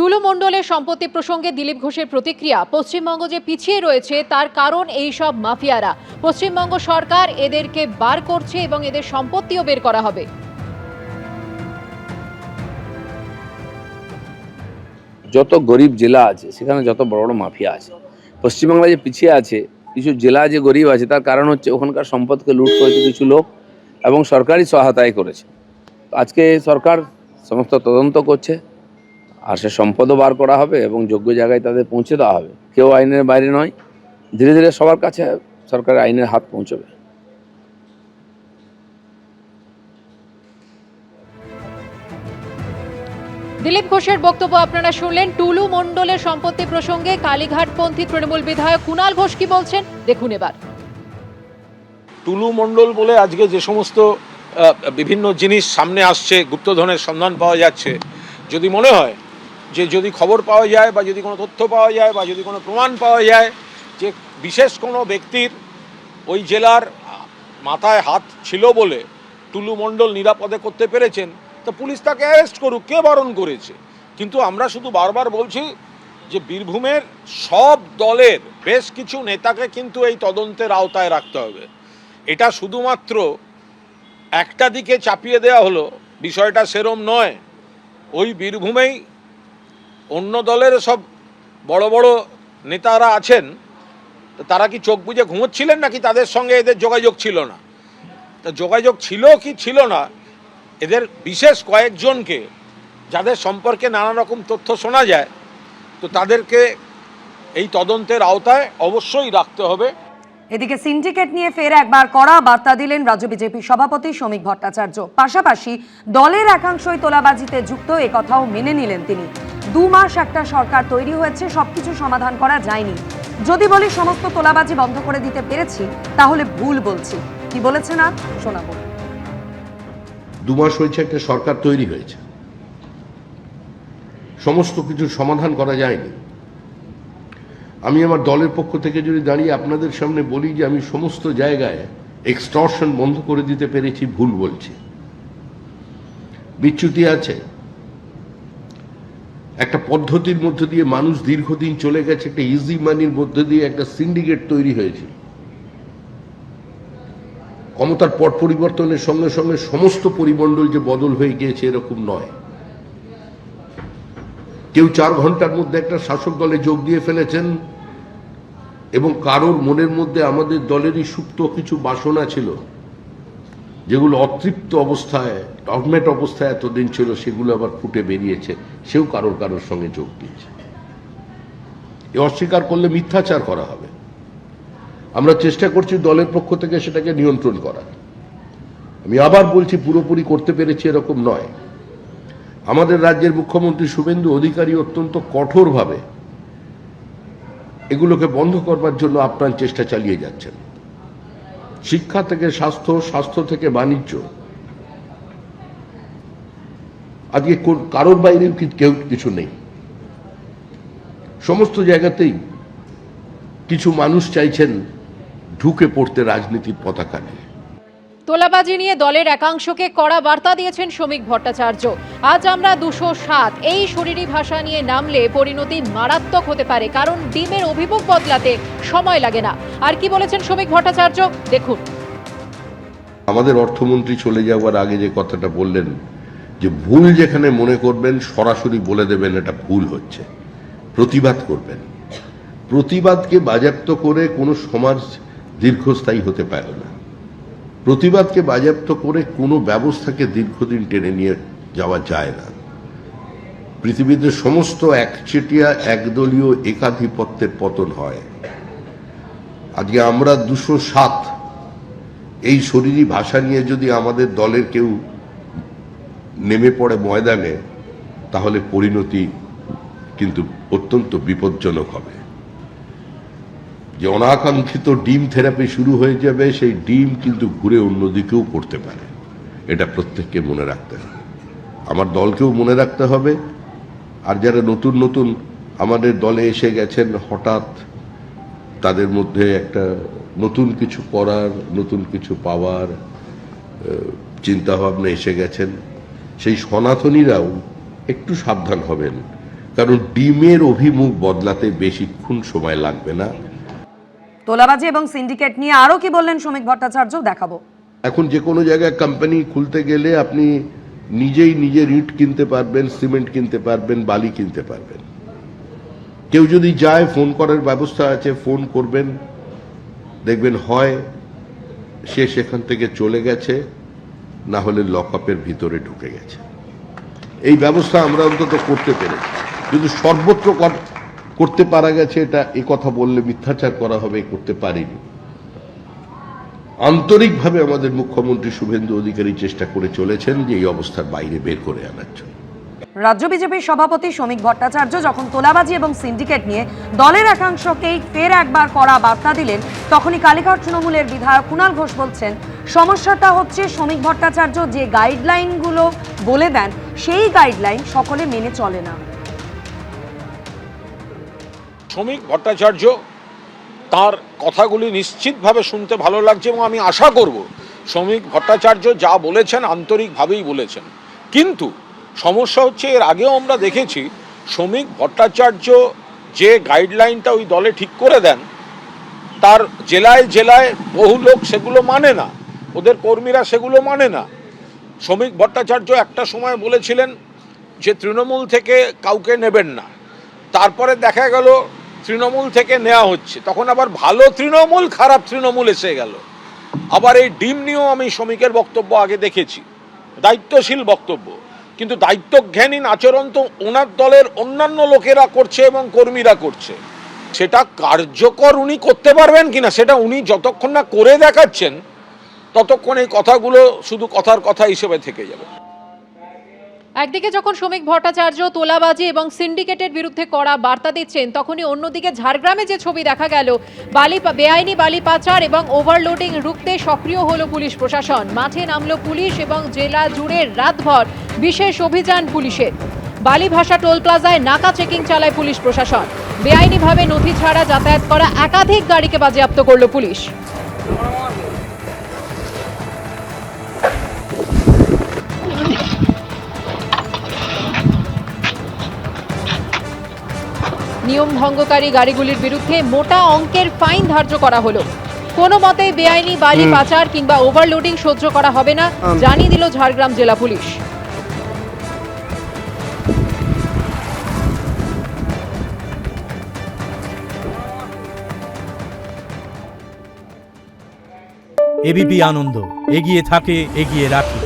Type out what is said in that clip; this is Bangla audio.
টুলু মণ্ডলের সম্পত্তি প্রসঙ্গে দিলীপ ঘোষের প্রতিক্রিয়া, পশ্চিমবঙ্গ যে পিছিয়ে রয়েছে তার কারণ এই সব মাফিয়ারা। পশ্চিমবঙ্গ সরকার এদেরকে বার করছে এবং এদের সম্পত্তিও বের করা হবে। যত গরিব জেলা আছে সেখানে যত বড় বড় মাফিয়া আছে। পশ্চিমবাংলা যে পিছিয়ে আছে, কিছু জেলা যে গরিব আছে তার কারণ হচ্ছে ওখানকার সম্পদকে লুট করেছে কিছু লোক এবং সরকারি সহায়তায় করেছে। আজকে সরকার সমস্ত তদন্ত করছে, আর সে সম্পদও বার করা হবে এবং যোগ্য জায়গায় তাদের পৌঁছে দেওয়া হবে। কেউ আইনের বাইরে নয়, ধীরে ধীরে সবার কাছে সরকার আইনের হাত পৌঁছবে। দিলীপ ঘোষের বক্তব্য আপনারা শুনলেন। টুলু মণ্ডলের সম্পত্তি প্রসঙ্গে কালীঘাটপন্থী তৃণমূল বিধায়ক কুণাল ঘোষ কি বলছেন দেখুন এবার। টুলু মণ্ডল বলে আজকে যে সমস্ত বিভিন্ন জিনিস সামনে আসছে, গুপ্তধনের সন্ধান পাওয়া যাচ্ছে, যদি মনে হয় যে যদি খবর পাওয়া যায় বা যদি কোনো তথ্য পাওয়া যায় বা যদি কোনো প্রমাণ পাওয়া যায় যে বিশেষ কোনো ব্যক্তির ওই জেলার মাথায় হাত ছিল বলে টুলু মণ্ডল নিরাপদে করতে পেরেছেন, তো পুলিশ তাকে অ্যারেস্ট করুক, কে বারণ করেছে। কিন্তু আমরা শুধু বারবার বলছি যে বীরভূমের সব দলের বেশ কিছু নেতাকে কিন্তু এই তদন্তের আওতায় রাখতে হবে। এটা শুধুমাত্র একটা দিকে চাপিয়ে দেওয়া হলো, বিষয়টা সেরম নয়। ওই বীরভূমেই অন্য দলের সব বড় বড় নেতারা আছেন, তারা কি চোখ বুজে ঘুমোচ্ছিলেন নাকি তাদের সঙ্গে এদের যোগাযোগ ছিল না? তা যোগাযোগ ছিল কি ছিল না, এদের বিশেষ কয়েকজনকে যাদের সম্পর্কে নানা রকম তথ্য শোনা যায়, তো তাদেরকে এই তদন্তের আওতায় অবশ্যই রাখতে হবে। এদিকে সিন্ডিকেট নিয়ে ফের একবার কড়া বার্তা দিলেন রাজ্য বিজেপি সভাপতি শ্রমিক ভট্টাচার্য। পাশাপাশি দলের একাংশই তোলাবাজিতে যুক্ত, এ কথাও মেনে নিলেন তিনি। 2 মাস একটা সরকার তৈরি হয়েছে, সবকিছু সমাধান করা যায়নি। যদি বলি সমস্ত তোলাবাজি বন্ধ করে দিতে পেরেছি, তাহলে ভুল বলছি। কি বলেছেন আর শোনাবো। 2 মাস হয়েছে একটা সরকার তৈরি হয়েছে, সমস্ত কিছু সমাধান করা যায়নি। আমি আমার দলের পক্ষ থেকে যদি দাঁড়িয়ে আপনাদের সামনে বলি যে আমি সমস্ত জায়গায় এক্সটর্শন বন্ধ করে দিতে পেরেছি, ভুল বলছি। বিচ্যুতি আছে, একটা পদ্ধতির মধ্য দিয়ে মানুষ দীর্ঘদিন চলে গেছে, একটা ইজি মানির মধ্য দিয়ে একটা সিন্ডিকেট তৈরি হয়েছে। ক্ষমতার পট পরিবর্তনের সঙ্গে সঙ্গে সমস্ত পরিমণ্ডল যে বদল হয়ে গিয়েছে এরকম নয়। কেউ 4 ঘন্টার মধ্যে একটা শাসক দলে যোগ দিয়ে ফেলেছেন এবং কারোর মনের মধ্যে আমাদের দলেরই সুপ্ত কিছু বাসনা ছিল, যেগুলো অতৃপ্ত অবস্থায়, ডরমেট অবস্থায় এতদিন ছিল, সেগুলো আবার ফুটে বেরিয়েছে। সেও কারোর সঙ্গে যোগ দিয়েছে। এ অস্বীকার করলে মিথ্যাচার করা হবে। আমরা চেষ্টা করছি দলের পক্ষ থেকে সেটাকে নিয়ন্ত্রণ করার। আমি আবার বলছি, পুরোপুরি করতে পেরেছি এরকম নয়। আমাদের রাজ্যের মুখ্যমন্ত্রী শুভেন্দু অধিকারী অত্যন্ত কঠোরভাবে এগুলোকে বন্ধ করবার জন্য আপ্রাণ চেষ্টা চালিয়ে যাচ্ছেন। শিক্ষা থেকে স্বাস্থ্য, স্বাস্থ্য থেকে বাণিজ্য, আজকে কারোর বাইরে কেউ কিছু নেই। সমস্ত জায়গাতেই কিছু মানুষ চাইছেন ঢুকে পড়তে রাজনীতির পতাকা নিয়ে। তোলাবাজি নিয়ে দলের একাংশকে কড়া বার্তা দিয়েছেন শ্রমিক ভট্টাচার্য। আজ আমরা 207 এই শরীরী ভাষা নিয়ে নামলে পরিণতি মারাত্মক হতে পারে, কারণ ডিমের অভিমুখ বদলাতে সময় লাগে না। আর কি বলেছেন শ্রমিক ভট্টাচার্য দেখুন। আমাদের অর্থমন্ত্রী চলে যাওয়ার আগে যে কথাটা বললেন, যে ভুল যেখানে মনে করবেন সরাসরি বলে দেবেন এটা ভুল হচ্ছে, প্রতিবাদ করবেন। প্রতিবাদকে বাজেয়াপ্ত করে কোনো সমাজ দীর্ঘস্থায়ী হতে পারে না। প্রতিবাদকে বাজেয়াপ্ত করে কোনো ব্যবস্থাকে দীর্ঘদিন টেনে নিয়ে যাওয়া যায় না। পৃথিবীতে সমস্ত একচেটিয়া একদলীয় একাধিপত্যের পতন হয়। আজকে আমরা 207 এই শরীরী ভাষা নিয়ে যদি আমাদের দলের কেউ নেমে পড়ে ময়দানে, তাহলে পরিণতি কিন্তু অত্যন্ত বিপজ্জনক হবে। যে অনাকাঙ্ক্ষিত ডিম থেরাপি শুরু হয়ে যাবে, সেই ডিম কিন্তু ঘুরে অন্যদিকেও পড়তে পারে। এটা প্রত্যেককে মনে রাখতে হবে, আমার দলকেও মনে রাখতে হবে। আর যারা নতুন নতুন আমাদের দলে এসে গেছেন, হঠাৎ তাদের মধ্যে একটা নতুন কিছু করার, নতুন কিছু পাওয়ার চিন্তাভাবনা এসে গেছেন, সেই সনাতনীরাও একটু সাবধান হবেন। কারণ ডিমের অভিমুখ বদলাতে বেশিক্ষণ সময় লাগবে না। তোলাবাজি এবং সিন্ডিকেট নিয়ে আরো কি বললেন শ্রমিক ভট্টাচার্য, দেখাবো। এখন যে কোনো জায়গায় কোম্পানি খুলতে গেলে আপনি নিজেই নিজের ইট কিনতে পারবেন, সিমেন্ট কিনতে পারবেন, বালি কিনতে পারবেন। কেউ যদি যায়, ফোন করার ব্যবস্থা আছে, ফোন করবেন, দেখবেন হয় সে সেখান থেকে চলে গেছে, না হলে লকআপের ভিতরে ঢুকে গেছে। এই ব্যবস্থা আমরা অন্তত করতে পেরেছি, কিন্তু সর্বত্র করতে পারা গেছে এটা এ কথা বললে মিথ্যাচার করা হবে, করতে পারিনি। আন্তরিকভাবে আমাদের মুখ্যমন্ত্রী শুভেন্দু অধিকারী চেষ্টা করে চলেছেন যে এই অবস্থার বাইরে বের করে আনার জন্য। রাজ্য বিজেপির সভাপতি শ্রমিক ভট্টাচার্য যখন তোলাবাজি এবং সিন্ডিকেট নিয়ে দলের একাংশকেই ফের একবার কড়া বার্তা দিলেন, তখনই কালীঘাট তৃণমূলের বিধায়ক কুণাল ঘোষ বলছেন, সমস্যাটা হচ্ছে শ্রমিক ভট্টাচার্য যে গাইডলাইনগুলো বলে দেন, সেই গাইডলাইন সকলে মেনে চলে না। শ্রমিক ভট্টাচার্য তার কথাগুলি নিশ্চিতভাবে শুনতে ভালো লাগছে এবং আমি আশা করব শ্রমিক ভট্টাচার্য যা বলেছেন আন্তরিকভাবেই বলেছেন। কিন্তু সমস্যা হচ্ছে, এর আগেও আমরা দেখেছি শ্রমিক ভট্টাচার্য যে গাইডলাইনটা ওই দলে ঠিক করে দেন, তার জেলায় জেলায় বহু লোক সেগুলো মানে না, ওদের কর্মীরা সেগুলো মানে না। শ্রমিক ভট্টাচার্য একটা সময় বলেছিলেন যে তৃণমূল থেকে কাউকে নেবেন না, তারপরে দেখা গেল তৃণমূল থেকে নেওয়া হচ্ছে, তখন আবার ভালো তৃণমূল খারাপ তৃণমূল এসে গেল। আবার এই ডিম নিয়েও আমি শ্রমিকের বক্তব্য আগে দেখেছি, দায়িত্বশীল বক্তব্য, কিন্তু দায়িত্বজ্ঞানহীন আচরণ তো ওনার দলের অন্যান্য লোকেরা করছে এবং কর্মীরা করছে। সেটা কার্যকর উনি করতে পারবেন কিনা, সেটা উনি যতক্ষণ না করে দেখাচ্ছেন ততক্ষণ এই কথাগুলো শুধু কথার কথা হিসেবে থেকে যাবে। একদিকে যখন শ্রমিক ভট্টাচার্য তোলাবাজি এবং সিন্ডিকেটের বিরুদ্ধে কড়া বার্তা দিচ্ছেন, তখনই অন্যদিকে ঝাড়গ্রামে যে ছবি দেখা গেল, বেআইনি বালি পাচার এবং ওভারলোডিং রুখতে সক্রিয় হলো পুলিশ প্রশাসন। মাঠে নামলো পুলিশ এবং জেলা জুড়ে রাতভর বিশেষ অভিযান পুলিশের। বালিভাষা টোল প্লাজায় নাকা চেকিং চালায় পুলিশ প্রশাসন। বেআইনিভাবে নথি ছাড়া যাতায়াত করা একাধিক গাড়িকে বাজেয়াপ্ত করলো পুলিশ। নিয়ম ভঙ্গকারী গাড়িগুলির বিরুদ্ধে মোটা অঙ্কের ফাইন ধার্য করা হলো। কোনো মতেই বেআইনি বালি পাচার কিংবা ওভারলোডিং সহ্য করা হবে না, জানিয়ে দিল ঝাড়গ্রাম জেলা পুলিশ। এবিপি আনন্দ, এগিয়ে থাকে, এগিয়ে রাখে।